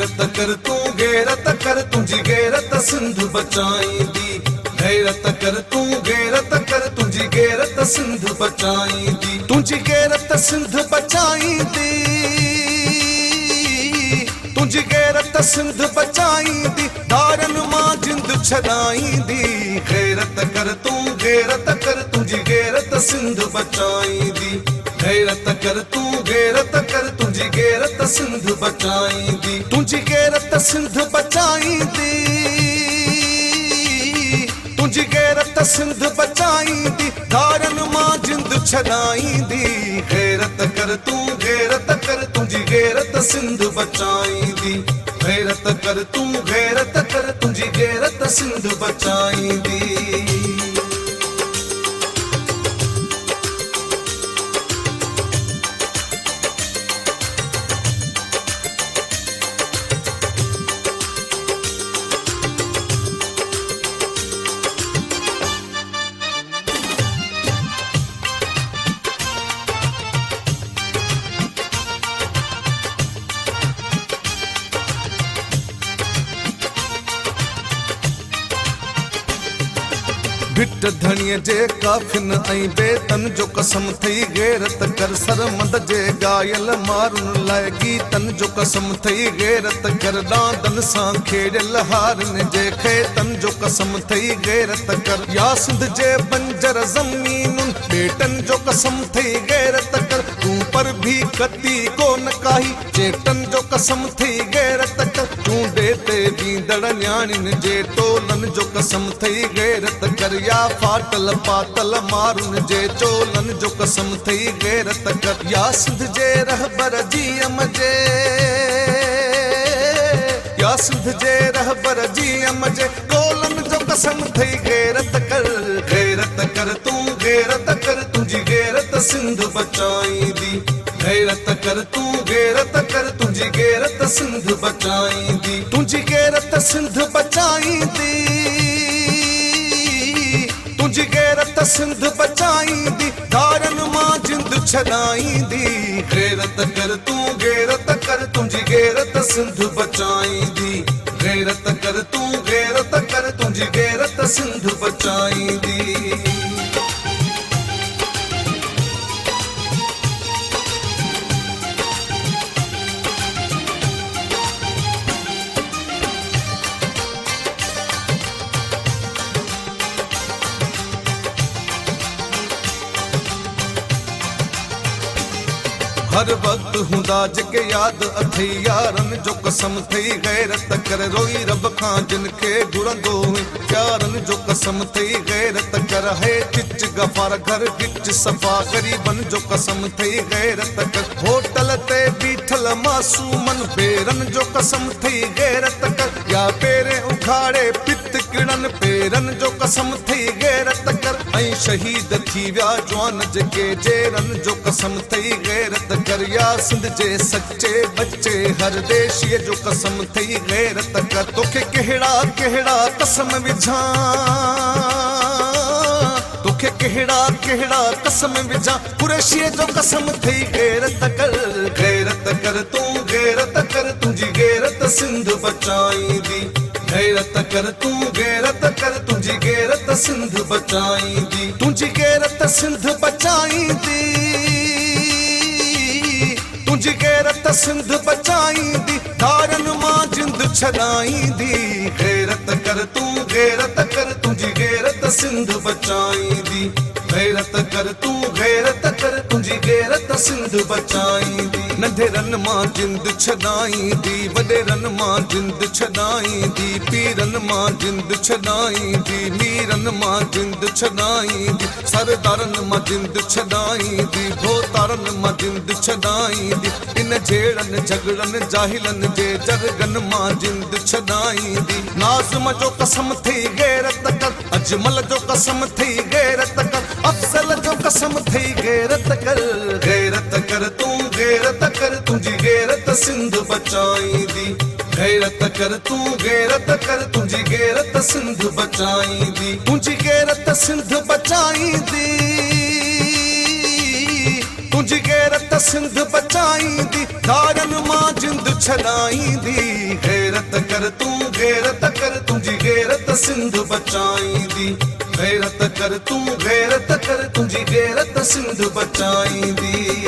गैरत कर तू गैरत कर तुझी गैरत सिंध बचाईंदी। गैरत कर तू गैरत कर तुझी गैरत सिंध बचाईंदी। तुझी गैरत सिंध बचाईंदी। तुझी गैरत सिंध बचाईंदी। धारन मां जिंद छॾाईंदी। गैरत कर तू गैरत कर तुझी गैरत सिंध बचाईंदी। गैरत कर तू गैरत कर तुझी गैरत सिंध बचाईंदी। तुझी गैरत सिंध बचाईंदी। तुझी गैरत सिंध बचाईंदी। धारन मां जिंद छॾाईंदी। गैरत कर तू गैरत कर तुझी गैरत सिंध बचाईंदी। गैरत कर तू गैरत कर तुझी गैरत सिंध बचाईंदी। भिट धणीअ जे काफिन ऐं बेतन जो कसम थई। गैरत कर सरमंद जे गायल मारुन लाइ गीतन जो कसम थई। गैरत कर दांदन सां खेड़ियल हारन जे खेतन जो कसम थई। गैरत कर या सिंध जे बंजर ज़मीनुन बेटन जो कसम थई। गैरत कर तूं पर भी कती कोन काही चेटन जो कसम थई। गैरत कर तूं ॾेते ॾींदड़ न्याणियुनि जे टोलन जो कसम थई। गैरत कर या फाटल पातल मारुन जे चोलन जो कसम थई। गैरत कर या सिंध जे रहबर जी अमजे। या सिंध जे रहबर जी अमजे कोलन जो कसम थई। गैरत कर तू गैरत कर तुझी गैरत सिंध बचाईंदी। गैरत कर तू गैरत कर तुझी गैरत सिंध बचाईंदी। तुझी गैरत सिंध बचाईंदी। तुझी गैरत सिंध बचाईंदी। धारन मां जिंद छॾाईंदी। गैरत कर तू गैरत कर तुझी गैरत सिंध बचाईंदी। गैरत कर तू गैरत कर तुझी गैरत सिंध बचाईंदी। हर वक्त हुंदा जेके याद अथई यारन जो कसम थई। गैरत कर रोई रब खां जिन खे घुरंदो हुई प्यारन जो कसम थई। गैरत कर है टिच गफ़ार घर गिच सफ़ा गरीबन जो कसम थई। गैरत कर होटल ते बीठल मासूमन पेरन जो कसम थई। गैरत कर या पेरे उघाड़े पित किड़न पेरन जो कसम थई। गैरत कर ऐं शहीद थी विया जवान जेके जेरन जो कसम थई। गैरत कर या सिंध जे सच्चे बच्चे हर देशीअ जो कसम थई। गैरत कर तोखे कहिड़ा कहिड़ा कसम विझां। तोखे कहिड़ा कहिड़ा कसम विझां कुरैशीअ जो कसम थई। गैरत कर तू गैरत कर तुझी गैरत सिंध बचाईंदी। गैरत कर तू गैरत कर तुझी गैरत सिंध बचाईंदी। तुझी गैरत सिंध बचाईंदी। तुझी गैरत सिंध बचाईंदी। धारन मां जिंद छॾाईंदी। गैरत कर तू गैरत कर तुझी गैरत सिंध बचाईंदी। गैरत कर तू गैरत कर तुझी गैरत सिंध बचाईंदी। नंढेरन मां जिंद छॾाईंदी। वॾेरन मां जिंद छॾाईंदी। पीरन मां जिंद छॾाईंदी। मीरन मां जिंद छॾाईंदी। सरदारन मां जिंद छॾाईंदी। भोतारन मां जिंद छॾाईंदी। इन जहिड़नि झगड़नि जाहिलनि जे जरगन मां जिंद छॾाईंदी। नाज़िम जो कसम थई। गैरत कर अजमल जो कसम थई। गैरत कर अफजल जो कसम थई। गैरत कर तू गैरत कर तुझी गैरत सिंध बचाईंदी। गैरत कर तू गैरत कर तुझी गैरत सिंध बचाईंदी। तुझी गैरत सिंध बचाईंदी। तुझी गैरत सिंध बचाईंदी, धारन मां जिंद छॾाईंदी। गैरत कर तुंहिंजी गैरत सिंध बचाईंदी। गैरत कर तुंहिंजी गैरत सिंध बचाईंदी।